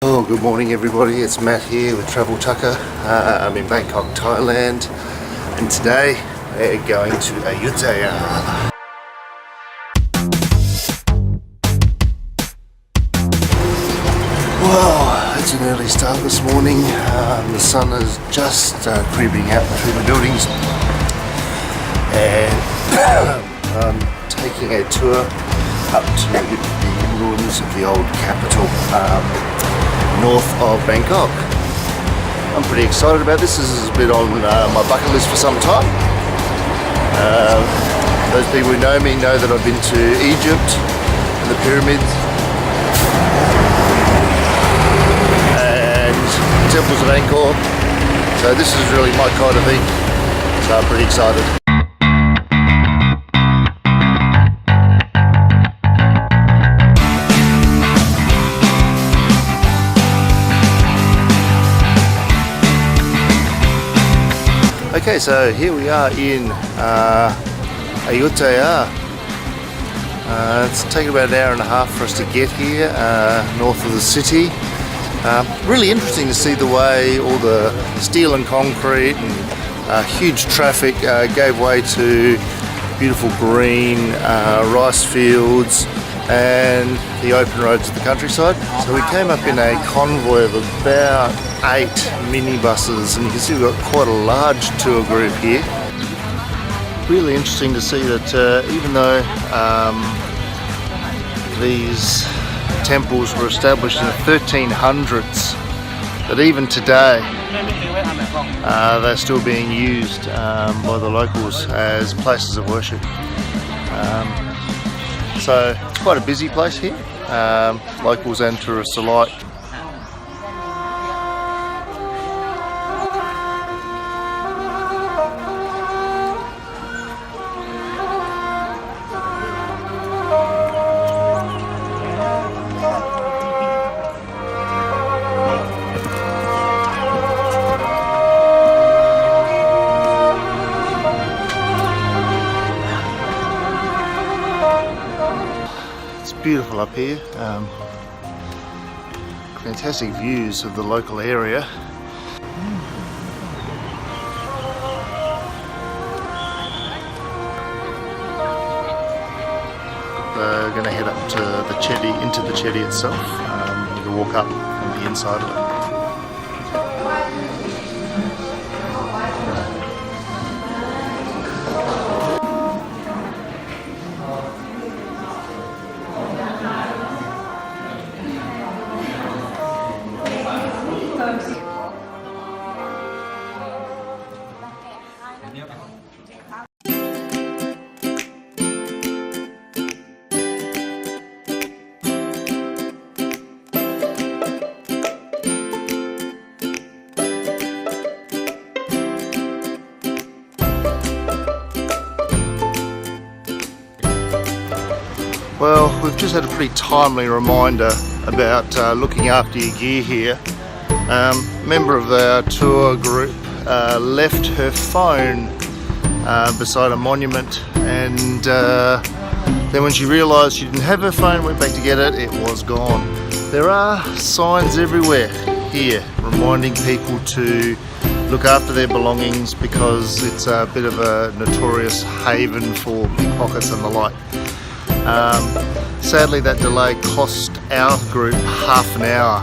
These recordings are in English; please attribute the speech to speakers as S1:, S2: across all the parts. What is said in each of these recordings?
S1: Oh, good morning everybody, it's Matt here with Travel Tucker. I'm in Bangkok, Thailand, and today we're going to Ayyutaya. Wow, it's an early start this morning. The sun is just creeping out between the buildings, and I'm taking a tour up to the ruins of the old capital north of Bangkok. I'm pretty excited about this. This has been on my bucket list for some time. Those people who know me know that I've been to Egypt and the pyramids and temples of Angkor. So this is really my kind of thing. So I'm pretty excited. Okay, so here we are in Ayyutaya. It's taken about an hour and a half for us to get here, north of the city. Really interesting to see the way all the steel and concrete and huge traffic gave way to beautiful green rice fields and the open roads of the countryside. So we came up in a convoy of about 8 minibuses, and you can see we've got quite a large tour group here. Really interesting to see that even though these temples were established in the 1300s, that even today they're still being used by the locals as places of worship. So it's quite a busy place here, locals and tourists alike. Beautiful up here, fantastic views of the local area. We're going to head up to the chetty, into the chetty itself. You can walk up on the inside of it. Well, we've just had a pretty timely reminder about looking after your gear here. A member of our tour group left her phone beside a monument, and then when she realised she didn't have her phone, went back to get it, it was gone. There are signs everywhere here reminding people to look after their belongings because it's a bit of a notorious haven for pickpockets and the like. Sadly, that delay cost our group half an hour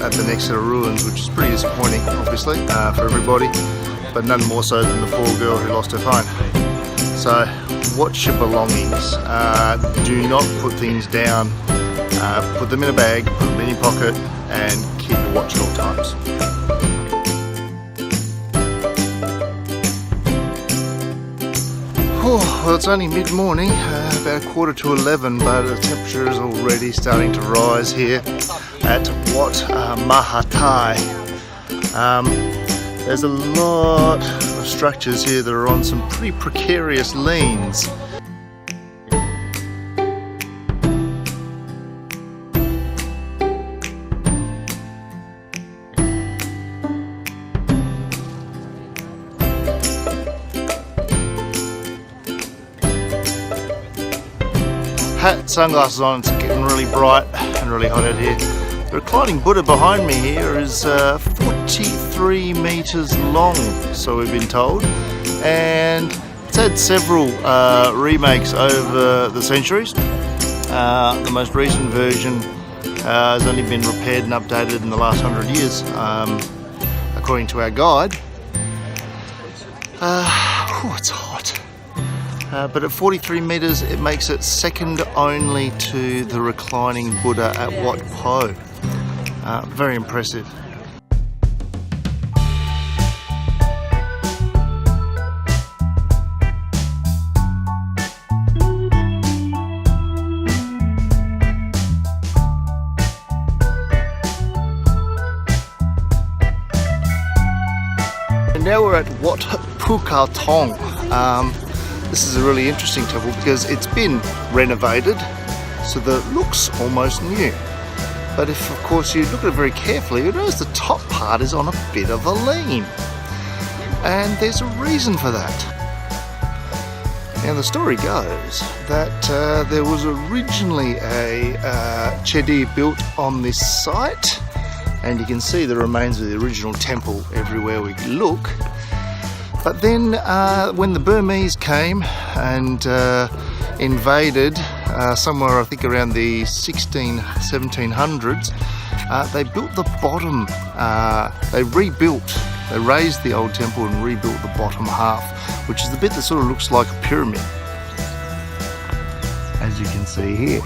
S1: at the next set of ruins, which is pretty disappointing, obviously, for everybody, but none more so than the poor girl who lost her phone. So, watch your belongings. Do not put things down. Put them in a bag, put them in your pocket, and keep a watch at all times. Well, it's only mid-morning, about 11:15, but the temperature is already starting to rise here at Wat Mahathat. There's a lot of structures here that are on some pretty precarious lanes. Hat, sunglasses on, it's getting really bright and really hot out here. The reclining Buddha behind me here is 43 meters long, so we've been told, and it's had several remakes over the centuries. The most recent version has only been repaired and updated in the last 100 years, according to our guide. It's hot. But at 43 meters, it makes it second only to the reclining Buddha at Wat Phra. Very impressive. And now we're at Wat Phra Si Sanphet. This is a really interesting temple because it's been renovated so that it looks almost new. But if, of course, you look at it very carefully, you notice the top part is on a bit of a lean. And there's a reason for that. Now, the story goes that there was originally a chedi built on this site, and you can see the remains of the original temple everywhere we look. But then when the Burmese came and invaded somewhere, I think around the 1700s, they built the bottom, they raised the old temple and rebuilt the bottom half, which is the bit that sort of looks like a pyramid, as you can see here.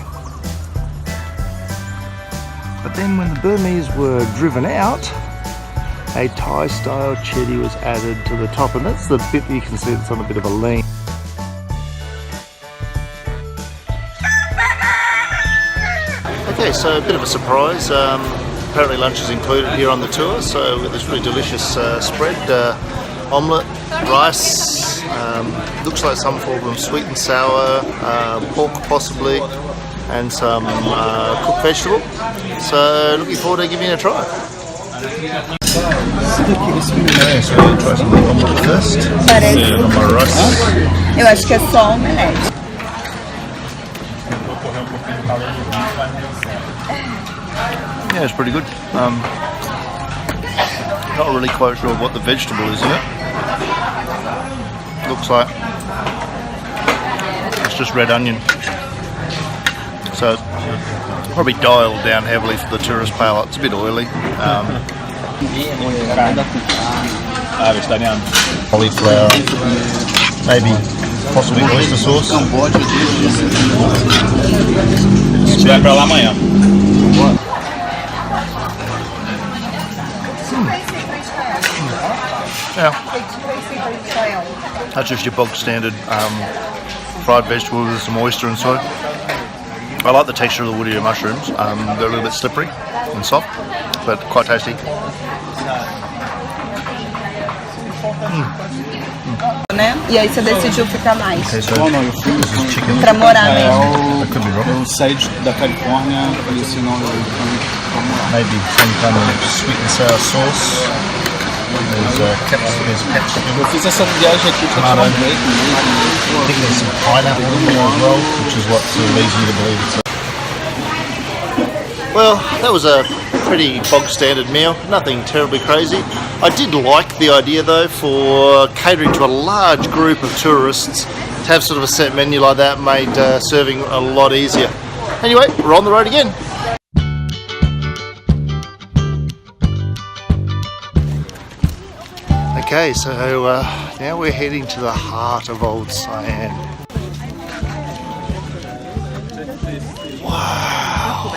S1: But then when the Burmese were driven out, a Thai style chedi was added to the top, and that's the bit that you can see that's on a bit of a lean. Okay, so a bit of a surprise. Apparently lunch is included here on the tour, so with this really delicious spread, omelette, rice, looks like some form of sweet and sour, pork possibly, and some cooked vegetable. So looking forward to giving it a try. Okay, so we'll try some omelette first.
S2: Parece.
S1: On my rice.
S2: Eu acho que é só omelete.
S1: Yeah, it's pretty good. Not really quite sure what the vegetable is in it. Looks like it's just red onion. So it's probably dialed down heavily for the tourist palate. It's a bit oily. Cauliflower, maybe possibly oyster sauce.
S3: Vai pra lá amanhã.
S1: Yeah, that's just your bog standard fried vegetable with some oyster and so. I like the texture of the woodier mushrooms. They're a little bit slippery and soft, but quite tasty.
S2: Né? E aí você decidiu ficar mais.
S1: Okay, so this is chicken.
S2: Pra morar mesmo.
S1: I could be wrong.
S3: Eu saí da Califórnia e esse nome
S1: Maybe some kind of sweet and sour sauce. There's capsicum.
S3: Eu fiz essa viagem aqui pra tirar break.
S1: I think there's some pineapple in there as well, which is what sort of leads you to believe it's. Well, that was a pretty bog standard meal, nothing terribly crazy. I did like the idea though for catering to a large group of tourists. To have sort of a set menu like that made serving a lot easier. Anyway, we're on the road again. Okay, so now we're heading to the heart of Old Siam. Wow.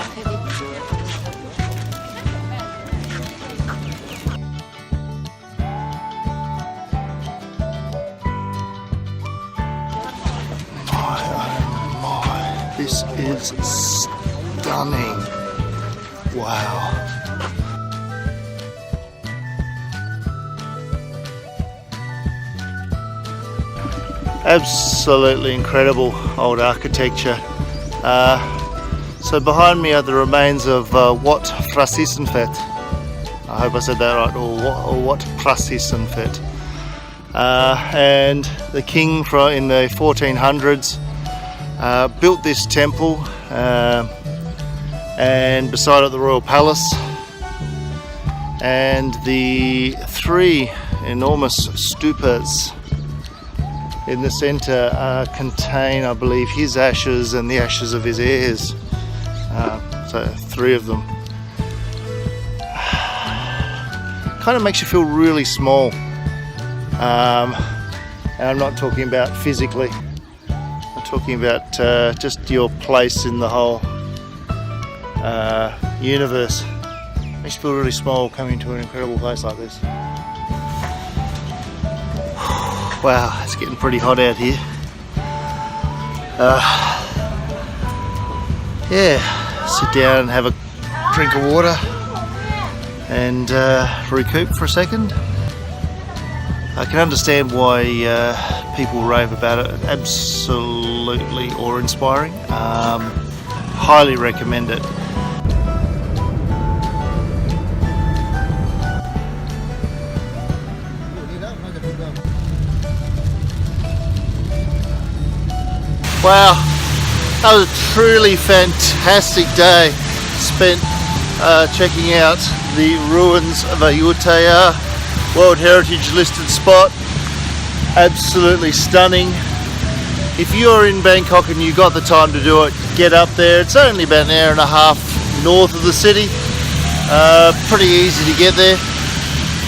S1: My, this is stunning. Wow. Absolutely incredible old architecture. So behind me are the remains of Wat Phra Si Sanphet. I hope I said that right, or Wat Phra Si Sanphet. And the king in the 1400s built this temple and beside it the Royal Palace, and the 3 enormous stupas in the centre contain, I believe, his ashes and the ashes of his heirs. So 3 of them. Kind of makes you feel really small. And I'm not talking about physically. I'm talking about just your place in the whole universe. Makes you feel really small coming to an incredible place like this. Wow, it's getting pretty hot out here. Yeah, sit down and have a drink of water and recoup for a second. I can understand why people rave about it. Absolutely awe-inspiring. Highly recommend it. Wow, that was a truly fantastic day spent checking out the ruins of Ayyutaya, World Heritage listed spot. Absolutely stunning. If you're in Bangkok and you got the time to do it, get up there. It's only about an hour and a half north of the city. Pretty easy to get there.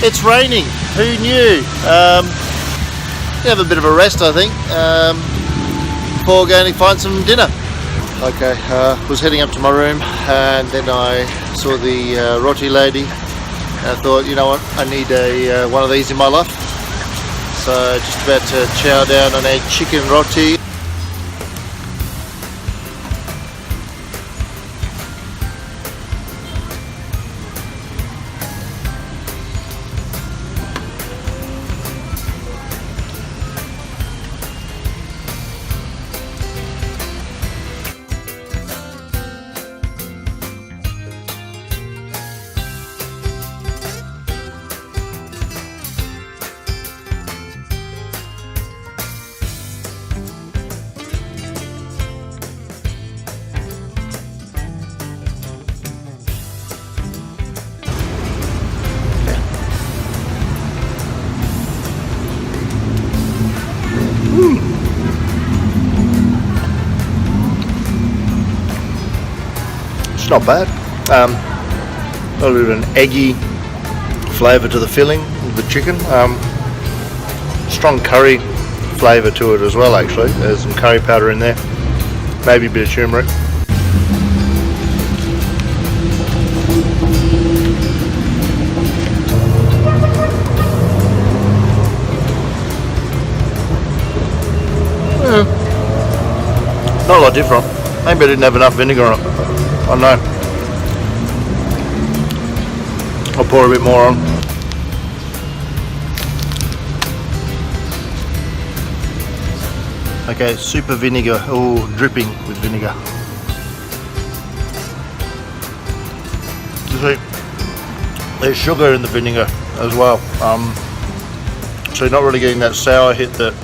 S1: It's raining, who knew? You have a bit of a rest, I think, before going to find some dinner. Okay, was heading up to my room and then I saw the roti lady. I thought, you know what, I need one of these in my life. So just about to chow down on a chicken roti. Not bad. A little bit of an eggy flavour to the filling of the chicken. Strong curry flavour to it as well, actually. There's some curry powder in there. Maybe a bit of turmeric. Not a lot different. Maybe I didn't have enough vinegar on it. I know. I'll pour a bit more on. Okay, super vinegar. Oh, dripping with vinegar. You see, there's sugar in the vinegar as well. So you're not really getting that sour hit that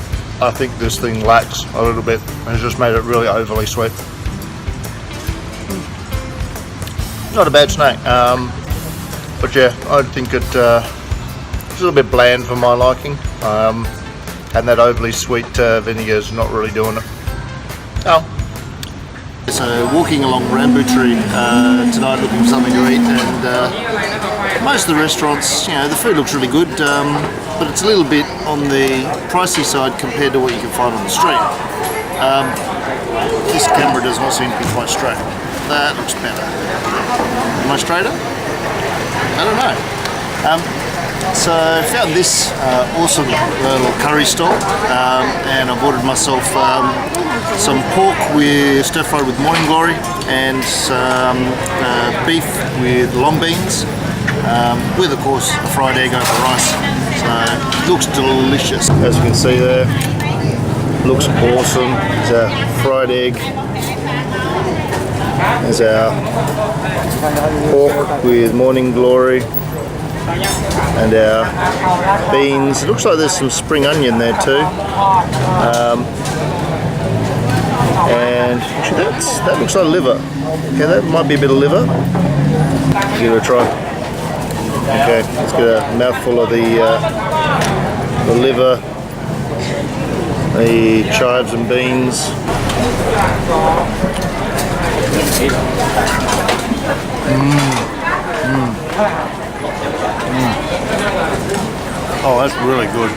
S1: I think this thing lacks a little bit. It's just made it really overly sweet. Not a bad snack, but yeah, I think it's a little bit bland for my liking, and that overly sweet vinegar is not really doing it. Oh. So walking along Rambuttri tonight looking for something to eat, and most of the restaurants, you know, the food looks really good, but it's a little bit on the pricey side compared to what you can find on the street. This camera does not seem to be quite straight. That looks better. Am I straighter? I don't know. So I found this awesome little curry stall, and I've ordered myself some pork with stir-fried with morning glory and some beef with long beans, with of course a fried egg over rice. So it looks delicious. As you can see there, looks awesome. It's a fried egg. There's our pork with morning glory and our beans. It looks like there's some spring onion there too. And actually that looks like liver. Okay, that might be a bit of liver. Give it a try. Okay, let's get a mouthful of the liver, the chives and beans. Oh, that's really good.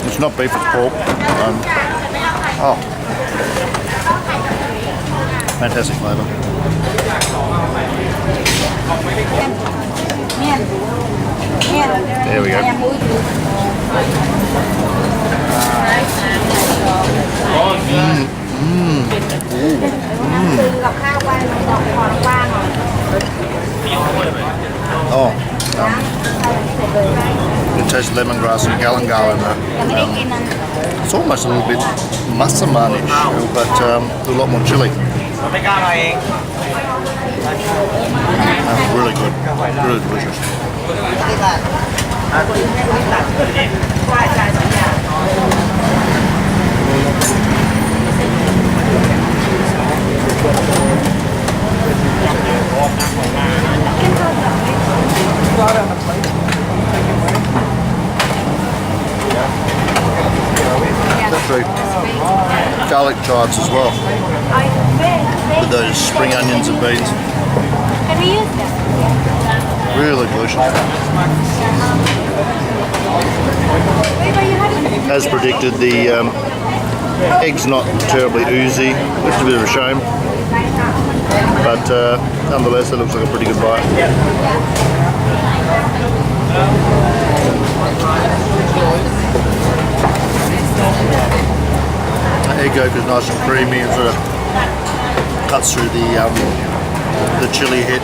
S1: It's not beef, it's pork. Fantastic flavour. There we go. Oh, you can taste lemongrass and galangal in there. It's almost a little bit massamanish, but a lot more chili. Really good, really delicious. That's right. Garlic chives as well, with those spring onions and beans. Really delicious. As predicted, the egg's not terribly oozy, which is a bit of a shame, but nonetheless it looks like a pretty good bite. The egg yolk is nice and creamy and sort of cuts through the chili hit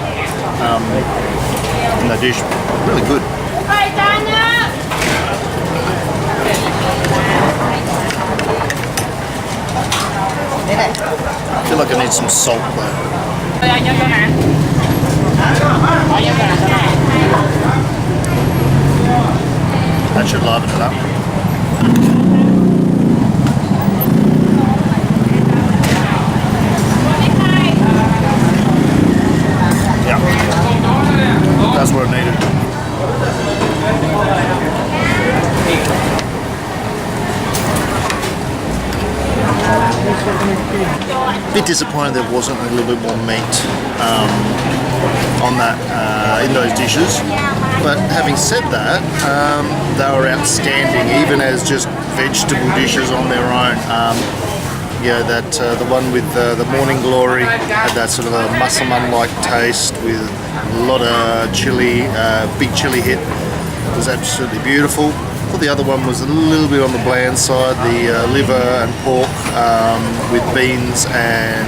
S1: in the dish. Really good. I feel like I need some salt though. That should liven it up. Yeah, that's what it needed. Bit disappointed there wasn't a little bit more meat on that in those dishes, but having said that, they were outstanding even as just vegetable dishes on their own. The one with the Morning Glory had that sort of a massaman-like taste with a lot of chili, big chili hit. It was absolutely beautiful. I thought the other one was a little bit on the bland side, the liver and pork with beans and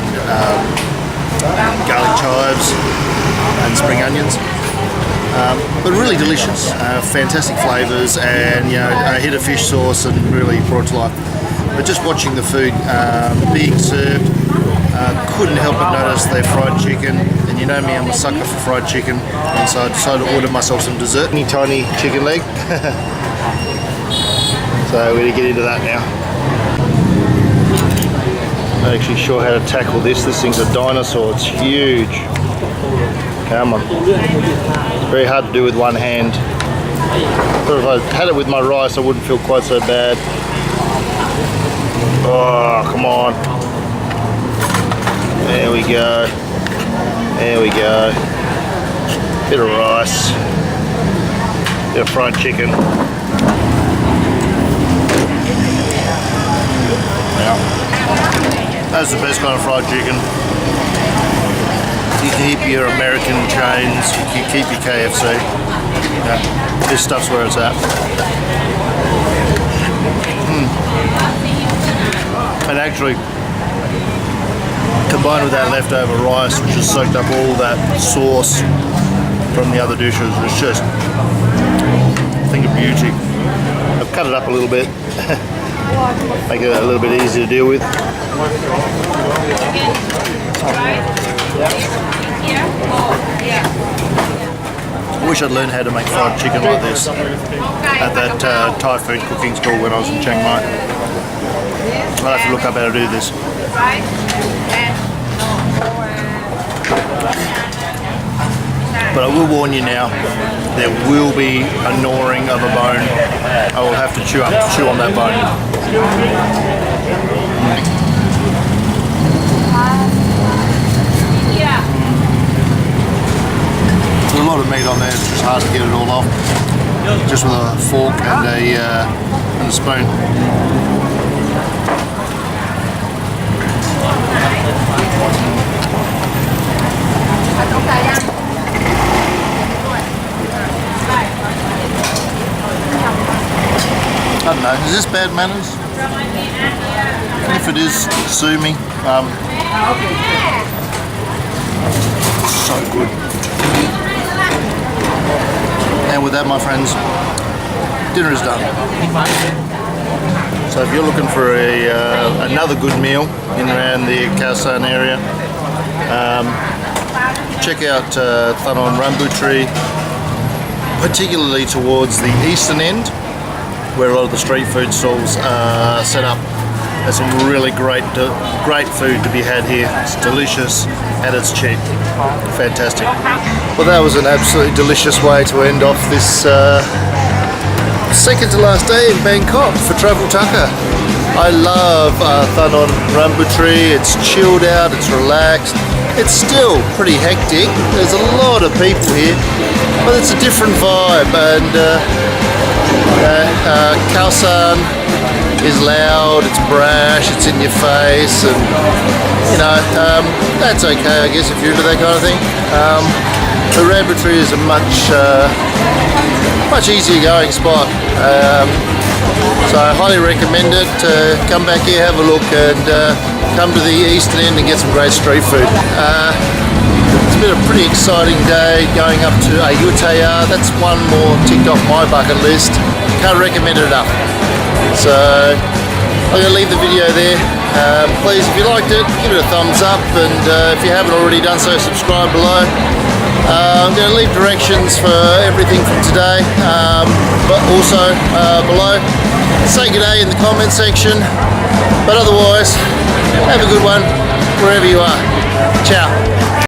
S1: garlic chives and spring onions. But really delicious, fantastic flavours, and a hit of fish sauce and really brought to life. But just watching the food being served, couldn't help but notice their fried chicken. And you know me, I'm a sucker for fried chicken, and so I decided to order myself some dessert. Tiny chicken leg. So we're going to get into that now. I'm not actually sure how to tackle this. This thing's a dinosaur. It's huge. Come on. It's very hard to do with one hand. But if I had it with my rice, I wouldn't feel quite so bad. Oh, come on. There we go. There we go. Bit of rice. Bit of fried chicken. Yeah. That's the best kind of fried chicken. You can keep your American chains, you can keep your KFC. Yeah. This stuff's where it's at. And actually, combined with that leftover rice, which has soaked up all that sauce from the other dishes, it's just a thing of beauty. I've cut it up a little bit, make it a little bit easier to deal with. I wish I'd learned how to make fried chicken like this at that Thai food cooking school when I was in Chiang Mai. I'll have to look up how to do this. But I will warn you now, there will be a gnawing of a bone. I will have to chew on that bone. There's a lot of meat on there, it's just hard to get it all off. Just with a fork and a spoon. I don't know, is this bad manners? If it is, sue me. So good. And with that, my friends, dinner is done. So if you're looking for another good meal in around the Khao San area, check out Thong Rambuttri, particularly towards the eastern end, where a lot of the street food stalls are set up. There's some really great food to be had here. It's delicious and it's cheap. Fantastic. Well, that was an absolutely delicious way to end off this second to last day in Bangkok for Travel Tucker. I love Thong Rambuttri. It's chilled out, it's relaxed. It's still pretty hectic. There's a lot of people here, but it's a different vibe. And Khao San is loud, it's brash, it's in your face, and you know, that's okay, I guess, if you're into that kind of thing. The Rambuttri is a much easier going spot, so I highly recommend it. Come back here, have a look, and come to the eastern end and get some great street food. It's been a pretty exciting day going up to Ayyutaya. That's one more ticked off my bucket list. Can't recommend it enough. So I'm going to leave the video there. Please, if you liked it, give it a thumbs up, and if you haven't already done so, subscribe below. I'm going to leave directions for everything from today, but also below. Say good day in the comment section, but otherwise, have a good one wherever you are. Ciao.